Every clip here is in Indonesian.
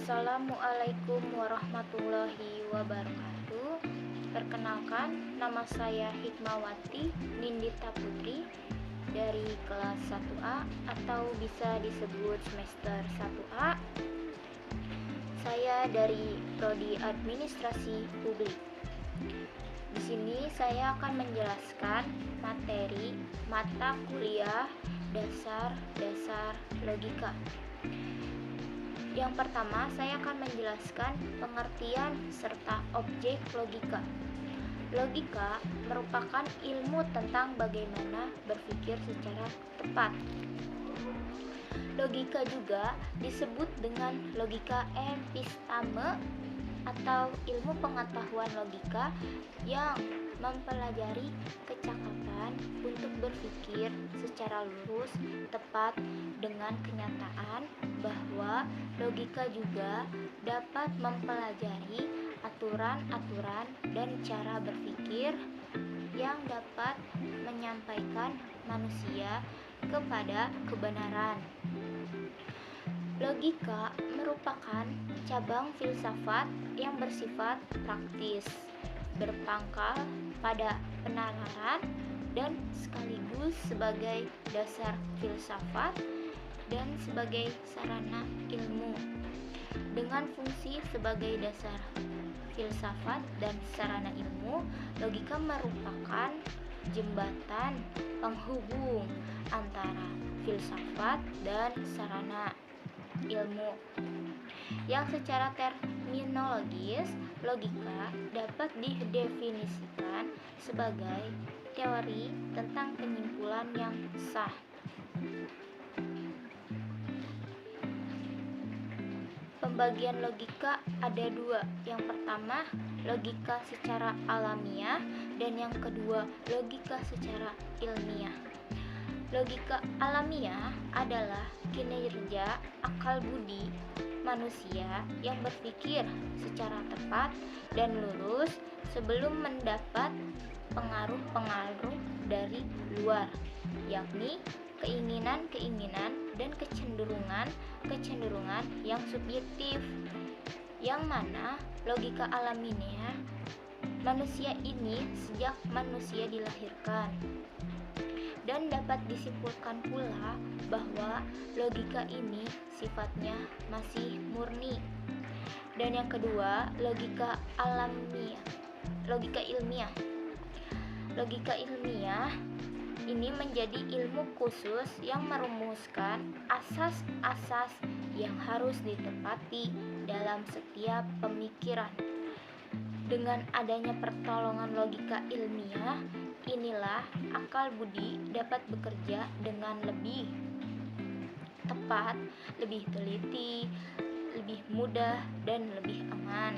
Assalamualaikum warahmatullahi wabarakatuh. Perkenalkan, nama saya Hikmawati Nindita Putri dari kelas 1A atau bisa disebut semester 1A. Saya dari Prodi Administrasi Publik. Di sini saya akan menjelaskan materi mata kuliah dasar logika. Yang pertama, saya akan menjelaskan pengertian serta objek logika. Logika merupakan ilmu tentang bagaimana berpikir secara tepat. Logika juga disebut dengan logika episteme atau ilmu pengetahuan logika yang mempelajari kecakapan untuk berpikir secara lurus, tepat dengan kenyataan bahwa logika juga dapat mempelajari aturan-aturan dan cara berpikir yang dapat menyampaikan manusia kepada kebenaran. Logika merupakan cabang filsafat yang bersifat praktis, berpangkal pada penalaran dan sekaligus sebagai dasar filsafat dan sebagai sarana ilmu. Dengan fungsi sebagai dasar filsafat dan sarana ilmu, logika merupakan jembatan penghubung antara filsafat dan sarana ilmu. Yang secara terminologis, logika dapat didefinisikan sebagai teori tentang penyimpulan yang sah. Pembagian logika ada dua. Yang pertama, logika secara alamiah, dan yang kedua, logika secara ilmiah. Logika alamiah adalah kinerja akal budi manusia yang berpikir secara tepat dan lurus sebelum mendapat pengaruh-pengaruh dari luar, yakni keinginan-keinginan dan kecenderungan yang subjektif, yang mana logika alamiah manusia ini sejak manusia dilahirkan. Dan dapat disimpulkan pula bahwa logika ini sifatnya masih murni. Dan yang kedua, logika ilmiah. Logika ilmiah ini menjadi ilmu khusus yang merumuskan asas-asas yang harus ditepati dalam setiap pemikiran. Dengan adanya pertolongan logika ilmiah, inilah akal budi dapat bekerja dengan lebih tepat, lebih teliti, lebih mudah, dan lebih aman.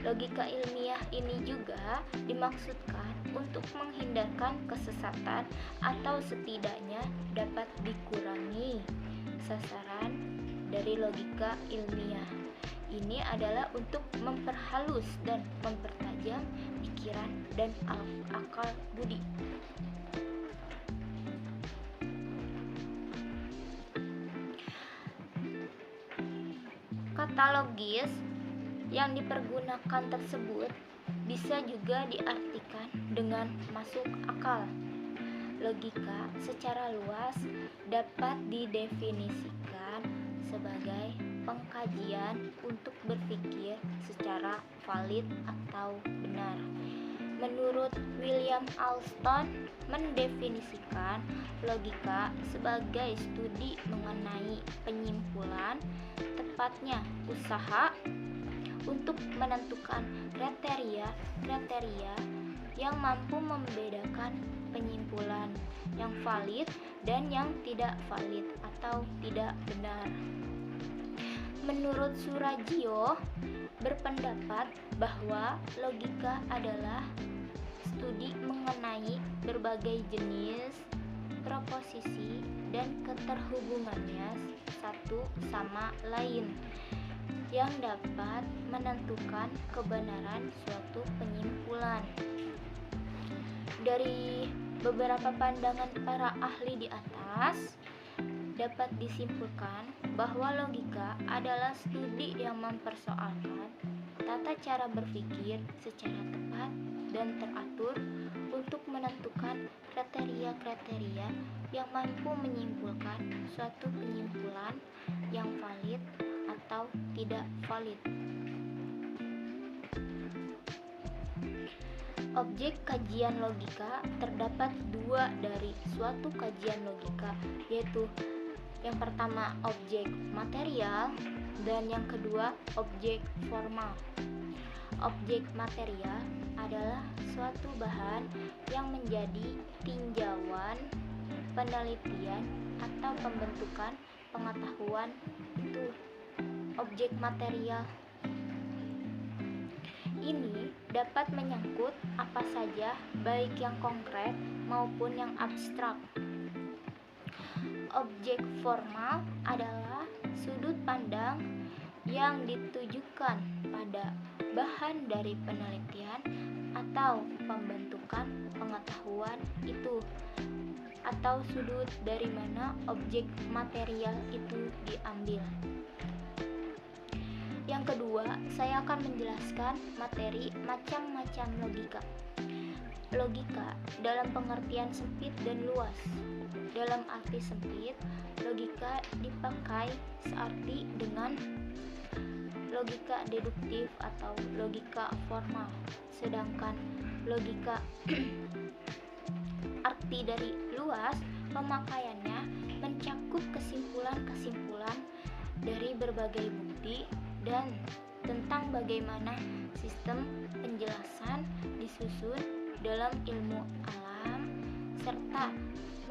Logika ilmiah ini juga dimaksudkan untuk menghindarkan kesesatan atau setidaknya dapat dikurangi. Sasaran dari logika ilmiah ini adalah untuk memperhalus dan mempertajam pikiran dan akal budi. Kata logis yang dipergunakan tersebut bisa juga diartikan dengan masuk akal. Logika secara luas dapat didefinisikan sebagai pengkajian untuk berpikir secara valid atau benar. Menurut William Alston, mendefinisikan logika sebagai studi mengenai penyimpulan, tepatnya usaha untuk menentukan kriteria yang mampu membedakan penyimpulan yang valid dan yang tidak valid atau tidak benar. Menurut Surajio, berpendapat bahwa logika adalah studi mengenai berbagai jenis proposisi dan keterhubungannya satu sama lain yang dapat menentukan kebenaran suatu penyimpulan. Dari beberapa pandangan para ahli di atas, dapat disimpulkan bahwa logika adalah studi yang mempersoalkan tata cara berpikir secara tepat dan teratur untuk menentukan kriteria-kriteria yang mampu menyimpulkan suatu penyimpulan yang valid atau tidak valid. Objek kajian logika terdapat dua dari suatu kajian logika, yaitu yang pertama objek material dan yang kedua objek formal. Objek material adalah suatu bahan yang menjadi tinjauan, penelitian, atau pembentukan pengetahuan. Itu objek material. Ini dapat menyangkut apa saja, baik yang konkret maupun yang abstrak. Objek formal adalah sudut pandang yang ditujukan pada bahan dari penelitian atau pembentukan pengetahuan itu, atau sudut dari mana objek material itu diambil. Yang kedua, saya akan menjelaskan materi macam-macam logika. Logika dalam pengertian sempit dan luas. Dalam arti sempit, logika dipakai searti dengan logika deduktif atau logika formal. Sedangkan logika arti dari luas, pemakaiannya mencakup kesimpulan-kesimpulan dari berbagai bukti dan tentang bagaimana sistem penjelasan disusun dalam ilmu alam, serta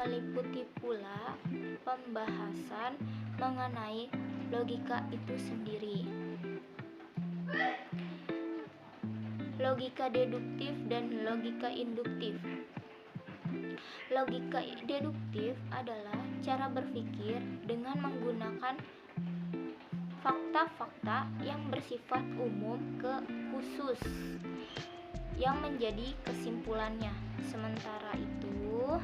meliputi pula pembahasan mengenai logika itu sendiri. Logika deduktif dan logika induktif. Logika deduktif adalah cara berpikir dengan menggunakan fakta-fakta yang bersifat umum ke khusus yang menjadi kesimpulannya. Sementara itu,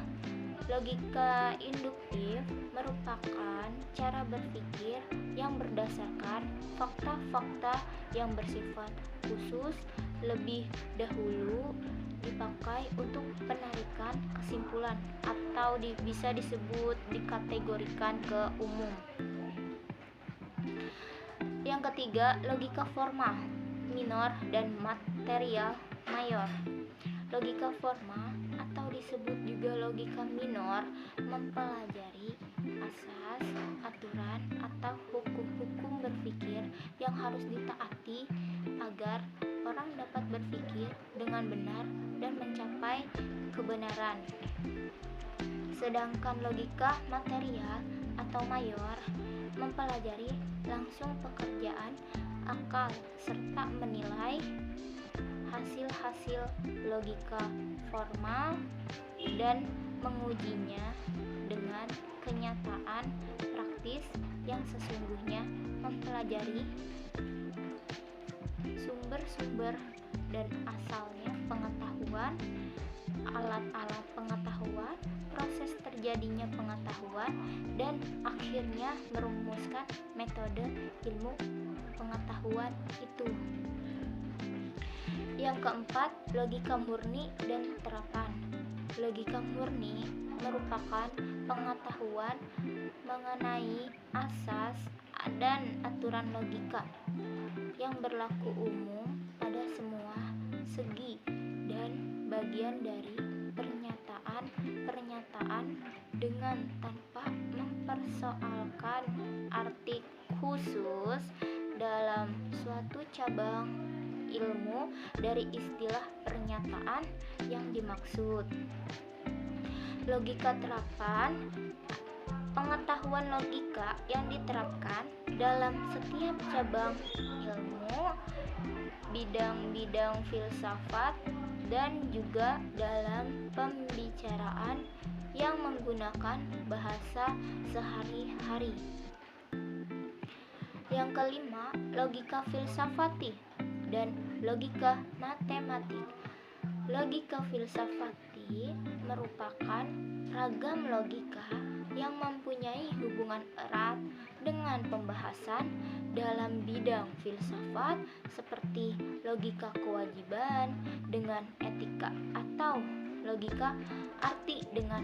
logika induktif merupakan cara berpikir yang berdasarkan fakta-fakta yang bersifat khusus lebih dahulu dipakai untuk penarikan kesimpulan atau bisa disebut dikategorikan ke umum. Yang ketiga, logika formal, minor dan material, mayor. Logika formal atau disebut juga logika minor mempelajari asas, aturan, atau hukum-hukum berpikir yang harus ditaati agar orang dapat berpikir dengan benar dan mencapai kebenaran. Sedangkan logika material atau mayor mempelajari langsung pekerjaan akal serta menilai hasil-hasil logika formal dan mengujinya dengan kenyataan praktis yang sesungguhnya, mempelajari sumber-sumber dan asalnya pengetahuan, alat-alat pengetahuan, proses terjadinya pengetahuan, dan akhirnya merumuskan metode ilmu pengetahuan itu. Yang keempat, logika murni dan terapan. Logika murni merupakan pengetahuan mengenai asas dan aturan logika yang berlaku umum pada semua segi dan bagian dari pernyataan dengan tanpa mempersoalkan arti khusus dalam suatu cabang ilmu dari istilah pernyataan yang dimaksud. Logika terapan, pengetahuan logika yang diterapkan dalam setiap cabang ilmu, bidang-bidang filsafat, dan juga dalam pembicaraan yang menggunakan bahasa sehari-hari. Yang kelima, logika filsafati dan logika matematik. Logika filsafati merupakan ragam logika yang mempunyai hubungan berhubungan erat dengan pembahasan dalam bidang filsafat seperti logika kewajiban dengan etika atau logika arti dengan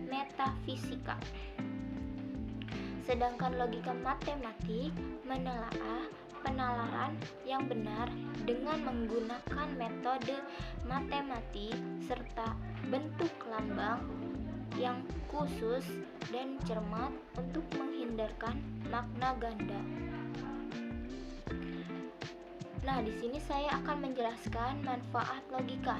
metafisika. Sedangkan logika matematik menelaah penalaran yang benar dengan menggunakan metode matematik serta bentuk lambang yang khusus dan cermat untuk menghindarkan makna ganda. Nah, di sini saya akan menjelaskan manfaat logika.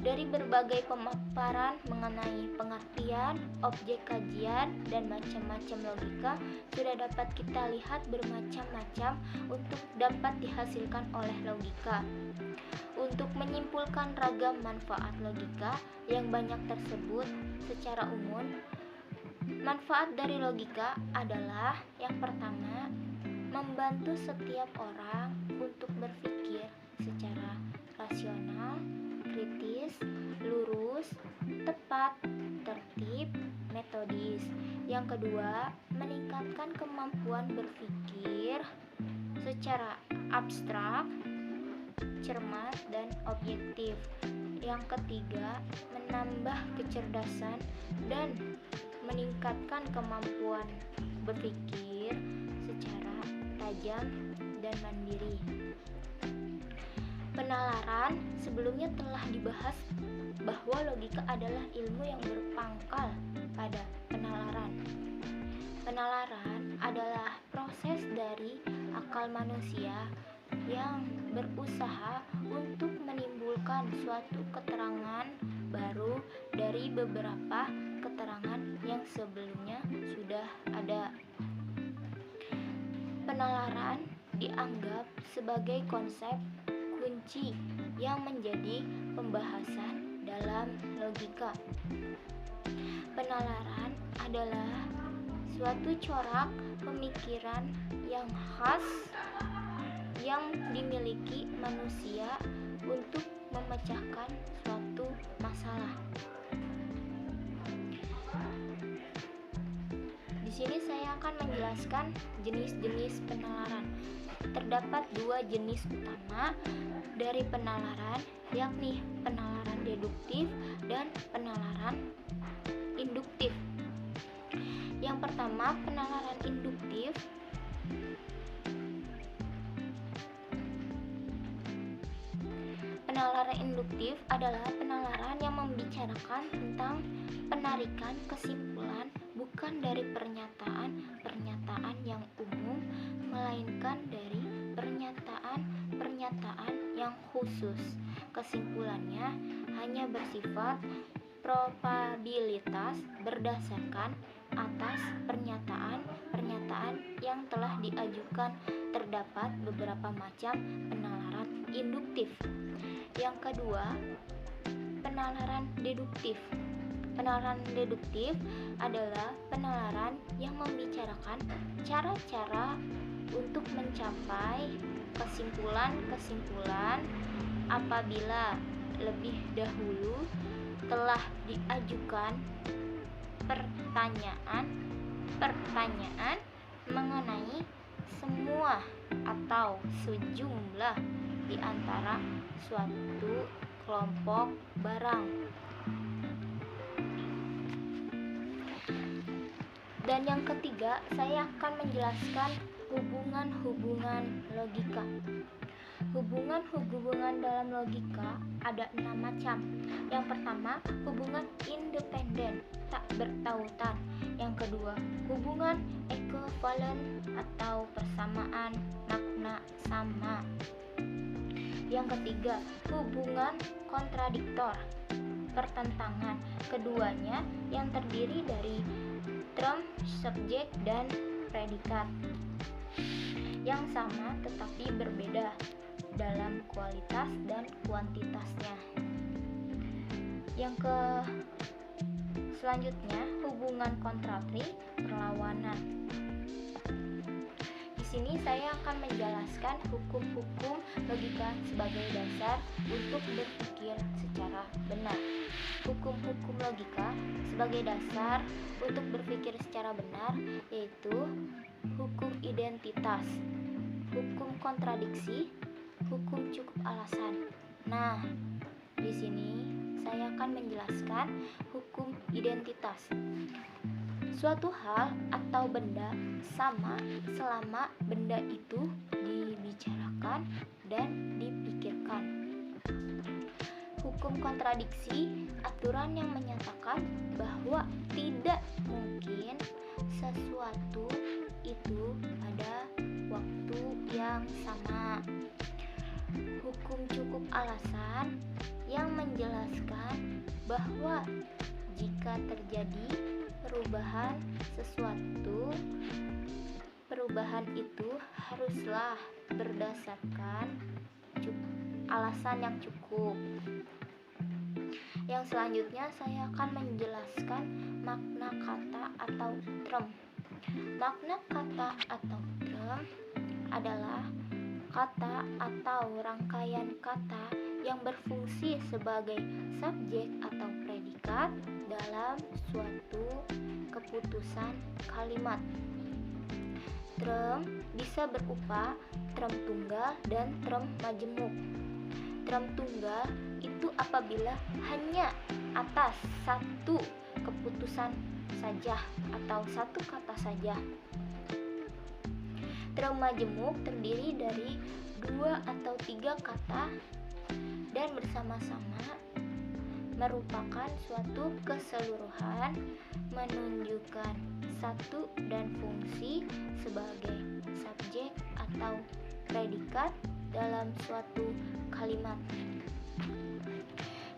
Dari berbagai pemaparan mengenai pengertian, objek kajian, dan macam-macam logika sudah dapat kita lihat bermacam-macam untuk dapat dihasilkan oleh logika. Untuk menyimpulkan ragam manfaat logika yang banyak tersebut secara umum, manfaat dari logika adalah yang pertama, membantu setiap orang untuk berpikir secara rasional, kritis, lurus, tepat, tertib, metodis. Yang kedua, meningkatkan kemampuan berpikir secara abstrak, cermat, dan objektif. Yang ketiga, menambah kecerdasan dan meningkatkan kemampuan berpikir secara tajam dan mandiri. Penalaran sebelumnya telah dibahas bahwa logika adalah ilmu yang berpangkal pada penalaran. Penalaran adalah proses dari akal manusia yang berusaha untuk menimbulkan suatu keterangan baru dari beberapa keterangan yang sebelumnya sudah ada. Penalaran dianggap sebagai konsep kunci yang menjadi pembahasan dalam logika. Penalaran adalah suatu corak pemikiran yang khas yang dimiliki manusia untuk memecahkan suatu masalah. Di sini saya akan menjelaskan jenis-jenis penalaran. Terdapat dua jenis utama dari penalaran, yakni penalaran deduktif dan penalaran induktif. Yang pertama, penalaran induktif. Penalaran induktif adalah penalaran yang membicarakan tentang penarikan kesimpulan bukan dari pernyataan-pernyataan yang umum, melainkan dari pernyataan-pernyataan yang khusus. Kesimpulannya hanya bersifat probabilitas berdasarkan atas pernyataan-pernyataan yang telah diajukan. Terdapat beberapa macam penalaran induktif. Yang kedua, penalaran deduktif. Penalaran deduktif adalah penalaran yang membicarakan cara-cara untuk mencapai kesimpulan-kesimpulan apabila lebih dahulu telah diajukan pertanyaan mengenai semua atau sejumlah di antara suatu kelompok barang. Dan yang ketiga, saya akan menjelaskan hubungan-hubungan logika. Hubungan-hubungan dalam logika ada 6 macam. Yang pertama, hubungan independen, tak bertautan. Yang kedua, hubungan ekivalen atau persamaan makna sama. Yang ketiga, hubungan kontradiktor, pertentangan. Keduanya yang terdiri dari term, subjek, dan predikat yang sama tetapi berbeda dalam kualitas dan kuantitasnya. Yang selanjutnya, hubungan kontradiktif, perlawanan. Di sini saya akan menjelaskan hukum-hukum logika sebagai dasar untuk berpikir secara benar. hukum-hukum logika sebagai dasar untuk berpikir secara benar, yaitu hukum identitas, hukum kontradiksi, hukum cukup alasan. Nah, di sini saya akan menjelaskan hukum identitas. Suatu hal atau benda sama selama benda itu dibicarakan dan dipikirkan. Hukum kontradiksi, aturan yang menyatakan bahwa tidak mungkin sesuatu itu pada waktu yang sama. Hukum cukup alasan yang menjelaskan bahwa jika terjadi perubahan sesuatu, perubahan itu haruslah berdasarkan alasan yang cukup. Yang selanjutnya saya akan menjelaskan makna kata atau term. Makna kata atau term adalah kata atau rangkaian kata yang berfungsi sebagai subjek atau predikat dalam suatu keputusan kalimat. Term bisa berupa term tunggal dan term majemuk. Term tunggal itu apabila hanya atas satu keputusan saja atau satu kata saja. Term majemuk terdiri dari 2 atau 3 kata dan bersama-sama merupakan suatu keseluruhan menunjukkan satu dan fungsi sebagai subjek atau predikat dalam suatu kalimat.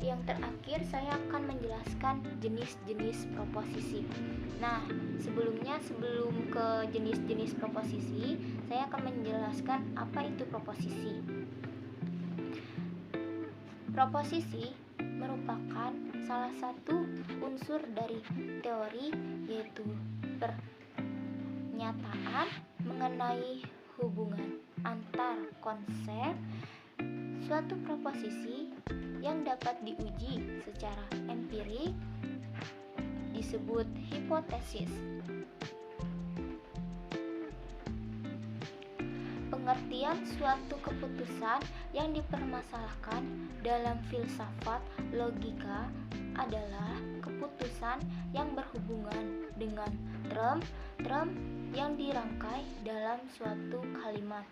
Yang terakhir saya akan menjelaskan jenis-jenis proposisi. Nah, sebelum ke jenis-jenis proposisi, saya akan menjelaskan apa itu proposisi. Proposisi merupakan salah satu unsur dari teori, yaitu pernyataan mengenai hubungan antar konsep suatu proposisi yang dapat diuji secara empirik disebut hipotesis. Pengertian suatu keputusan yang dipermasalahkan dalam filsafat logika adalah keputusan yang berhubungan dengan term yang dirangkai dalam suatu kalimat.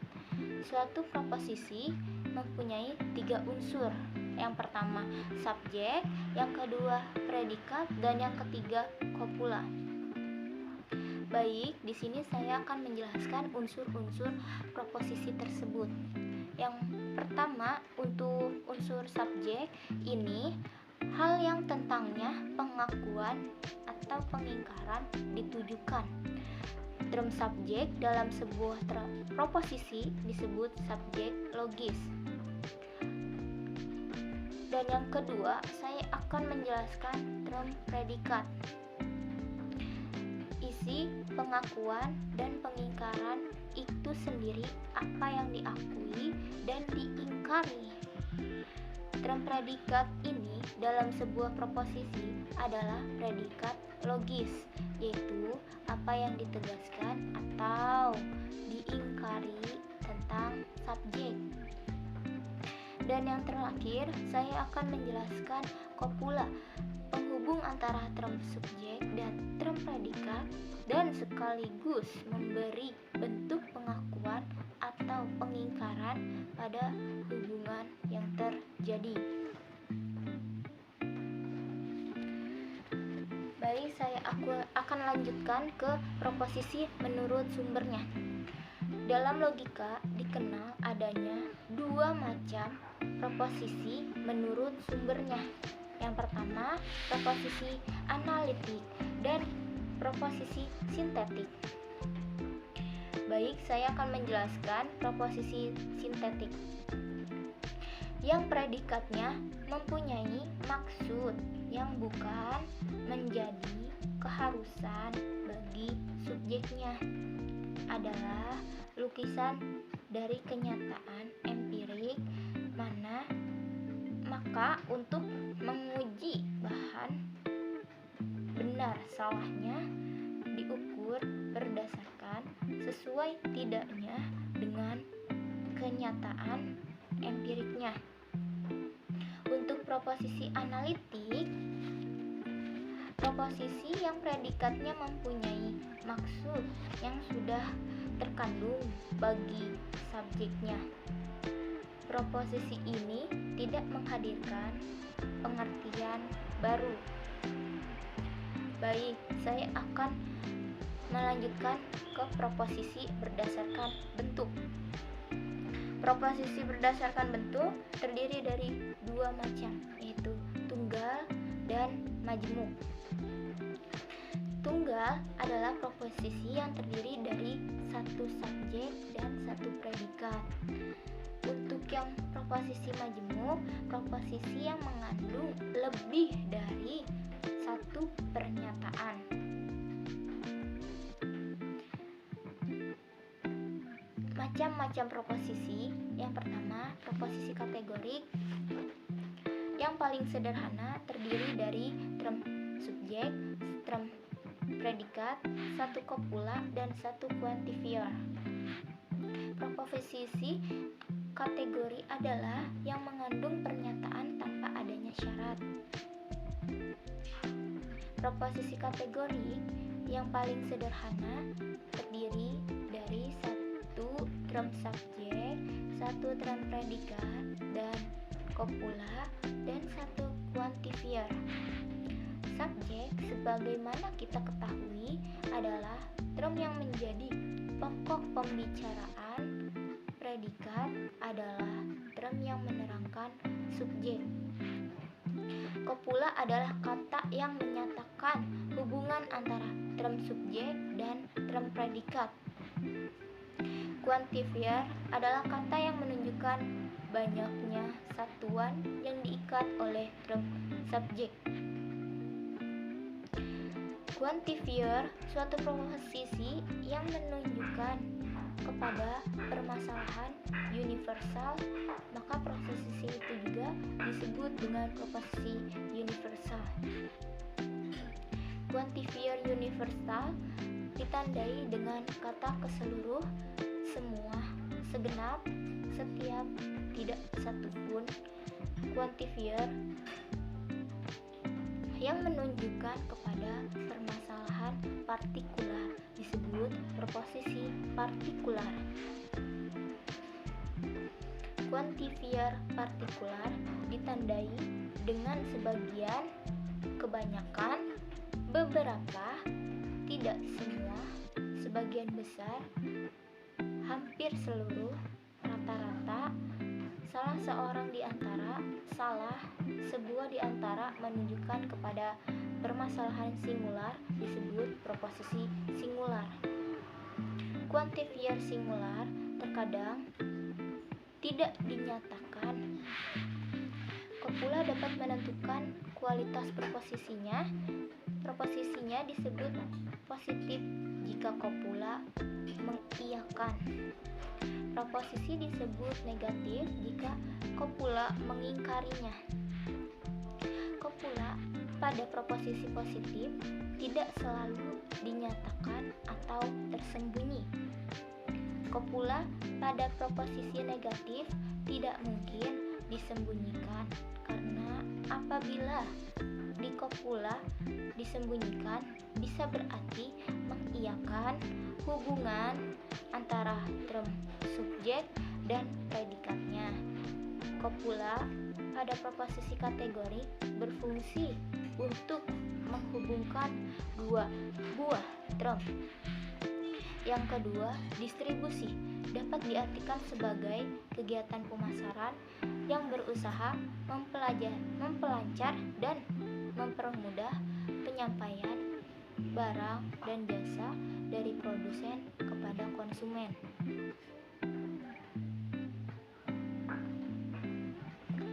Suatu proposisi mempunyai 3 unsur. Yang pertama subjek, yang kedua predikat, dan yang ketiga kopula. Baik, di sini saya akan menjelaskan unsur-unsur proposisi tersebut. Yang pertama, untuk unsur subjek ini hal yang tentangnya pengakuan atau pengingkaran ditujukan. Term subjek dalam sebuah proposisi disebut subjek logis. Dan yang kedua, saya akan menjelaskan term predikat. Isi pengakuan dan pengingkaran itu sendiri apa yang diakui dan diingkari. Term predikat ini dalam sebuah proposisi adalah predikat logis, yaitu apa yang ditegaskan atau diingkari tentang subjek. Dan yang terakhir, saya akan menjelaskan kopula, penghubung antara term subjek dan term predikat, dan sekaligus memberi bentuk pengakuan atau pengingkaran pada hubungan yang terjadi. Baik, saya akan lanjutkan ke proposisi menurut sumbernya. Dalam logika dikenal adanya 2 macam proposisi menurut sumbernya. Yang pertama, proposisi analitik dan proposisi sintetik. Baik, saya akan menjelaskan proposisi sintetik. Yang predikatnya mempunyai maksud yang bukan menjadi keharusan bagi subjeknya, adalah lukisan dari kenyataan empirik mana Maka untuk menguji bahan benar salahnya diukur berdasarkan sesuai tidaknya dengan kenyataan empiriknya. Untuk proposisi analitik, proposisi yang predikatnya mempunyai maksud yang sudah terkandung bagi subjeknya. Proposisi ini tidak menghadirkan pengertian baru. Baik, saya akan melanjutkan ke proposisi berdasarkan bentuk. Proposisi berdasarkan bentuk terdiri dari dua macam, yaitu tunggal dan majmuk. Tunggal adalah proposisi yang terdiri dari satu subjek dan satu predikat. Untuk yang proposisi majmuk, proposisi yang mengandung lebih dari satu pernyataan. Macam-macam proposisi. Yang pertama, proposisi kategorik. Yang paling sederhana terdiri dari term subjek, term predikat, satu kopula, dan satu quantifier. Proposisi kategori adalah yang mengandung pernyataan tanpa adanya syarat. Proposisi kategori yang paling sederhana terdiri dari satu term subjek, satu term predikat, dan kopula, dan satu quantifier. Subjek, sebagaimana kita ketahui, adalah term yang menjadi pokok pembicaraan. Predikat adalah term yang menerangkan subjek. Kopula adalah kata yang menyatakan hubungan antara term subjek dan term predikat. Quantifier adalah kata yang menunjukkan banyaknya satuan yang diikat oleh term subjek. Quantifier suatu proposisi yang menunjukkan kepada permasalahan universal, maka proposisi itu juga disebut dengan proposisi universal. Quantifier universal ditandai dengan kata keseluruh, semua, segenap, setiap, tidak satupun. Quantifier yang menunjukkan kepada permasalahan partikular disebut proposisi partikular. Quantifier partikular ditandai dengan sebagian, kebanyakan, beberapa, tidak semua, sebagian besar, hampir seluruh, rata-rata, salah seorang di antara, salah, sebuah di antara menunjukkan kepada permasalahan singular disebut proposisi singular. Quantifier singular terkadang tidak dinyatakan. Kopula dapat menentukan kualitas proposisinya. Proposisinya disebut positif jika kopula mengiyakan. Proposisi disebut negatif jika kopula mengingkarinya. Kopula pada proposisi positif tidak selalu dinyatakan atau tersembunyi. Kopula pada proposisi negatif tidak mungkin disembunyikan, karena apabila di kopula disembunyikan bisa berarti mengiyakan hubungan antara term subjek dan predikatnya. Kopula pada proposisi kategori berfungsi untuk menghubungkan dua buah term. Yang kedua, distribusi dapat diartikan sebagai kegiatan pemasaran yang berusaha mempelancar dan mempermudah penyampaian barang dan jasa dari produsen kepada konsumen.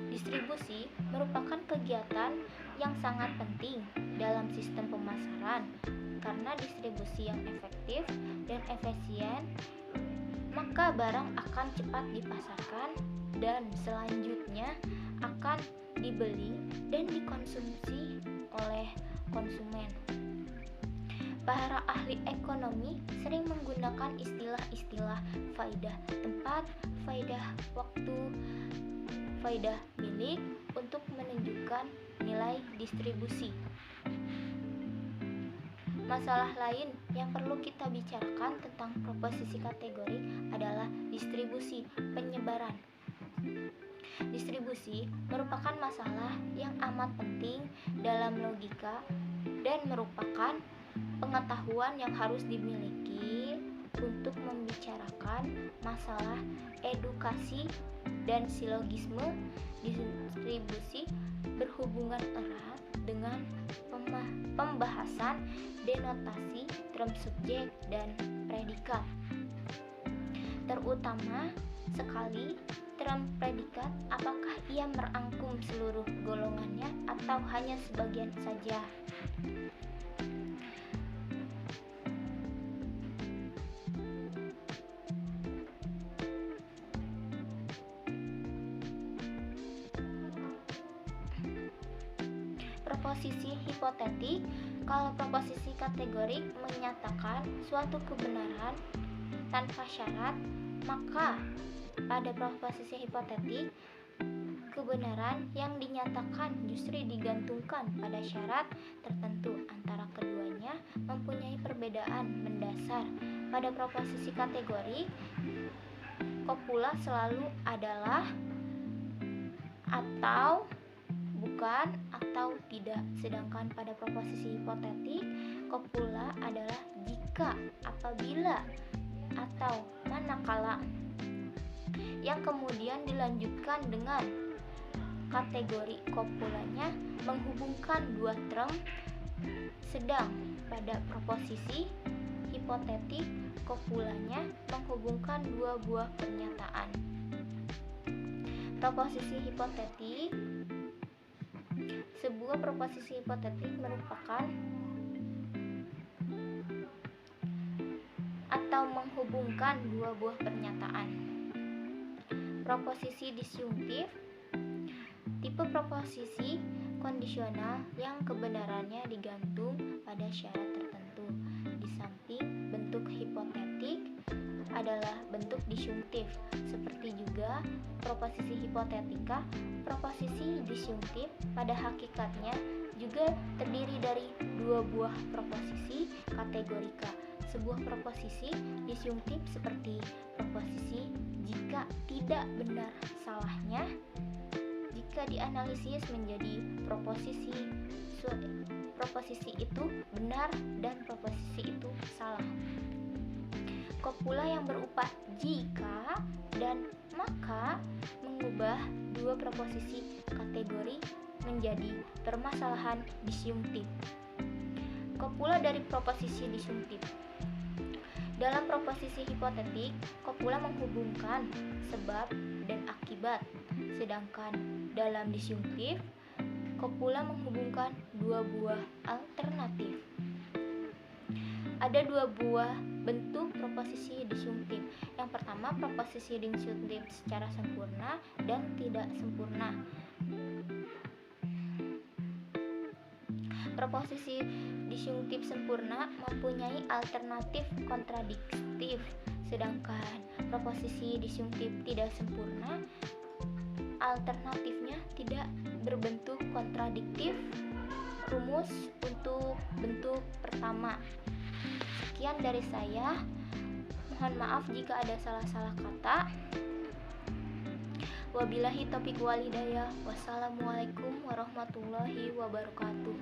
Distribusi merupakan kegiatan yang sangat penting dalam sistem pemasaran, karena distribusi yang efektif dan efisien, maka barang akan cepat dipasarkan dan selanjutnya akan dibeli dan dikonsumsi oleh konsumen. Para ahli ekonomi sering menggunakan istilah-istilah faidah tempat, faidah waktu, faidah milik untuk menunjukkan nilai distribusi. Masalah lain yang perlu kita bicarakan tentang proposisi kategori adalah distribusi penyebaran. Distribusi merupakan masalah yang amat penting dalam logika dan merupakan pengetahuan yang harus dimiliki untuk membicarakan masalah edukasi dan silogisme. Distribusi berhubungan erat dengan pembahasan denotasi term subjek dan predikat, terutama sekali term predikat, apakah ia merangkum seluruh golongannya atau hanya sebagian saja. Proposisi hipotetik. Kalau proposisi kategorik menyatakan suatu kebenaran tanpa syarat, maka pada proposisi hipotetik kebenaran yang dinyatakan justru digantungkan pada syarat tertentu antara keduanya mempunyai perbedaan mendasar. Pada proposisi kategorik, kopula selalu adalah atau bukan atau tidak, sedangkan pada proposisi hipotetik kopula adalah jika, apabila, atau manakala, yang kemudian dilanjutkan dengan kategori kopulanya menghubungkan dua term, sedang pada proposisi hipotetik kopulanya menghubungkan dua buah pernyataan. Proposisi hipotetik. Sebuah proposisi hipotetik merupakan atau menghubungkan dua buah pernyataan. Proposisi disyungtif. Tipe proposisi kondisional yang kebenarannya digantung pada syarat tertentu. Di samping bentuk hipotetik adalah bentuk disyungtif. Seperti juga proposisi hipotetika, proposisi disyungtif pada hakikatnya juga terdiri dari dua buah proposisi kategorika. Sebuah proposisi disyungtif seperti proposisi jika tidak benar salahnya, jika dianalisis menjadi proposisi itu benar dan proposisi itu salah. Kopula yang berupa jika dan maka mengubah dua proposisi kategori menjadi permasalahan disyungtif. Kopula dari proposisi disyungtif. Dalam proposisi hipotetik, kopula menghubungkan sebab dan akibat, sedangkan dalam disyungtif, kopula menghubungkan dua buah alternatif. Ada dua buah bentuk proposisi disyungtif. Yang pertama, proposisi disyungtif secara sempurna dan tidak sempurna. Proposisi disyungtif sempurna mempunyai alternatif kontradiktif, sedangkan proposisi disyungtif tidak sempurna alternatifnya tidak berbentuk kontradiktif. Rumus untuk bentuk pertama. Sekian dari saya. Mohon maaf jika ada salah-salah kata. Wabillahi taufiq wal hidayah. Wassalamualaikum warahmatullahi wabarakatuh.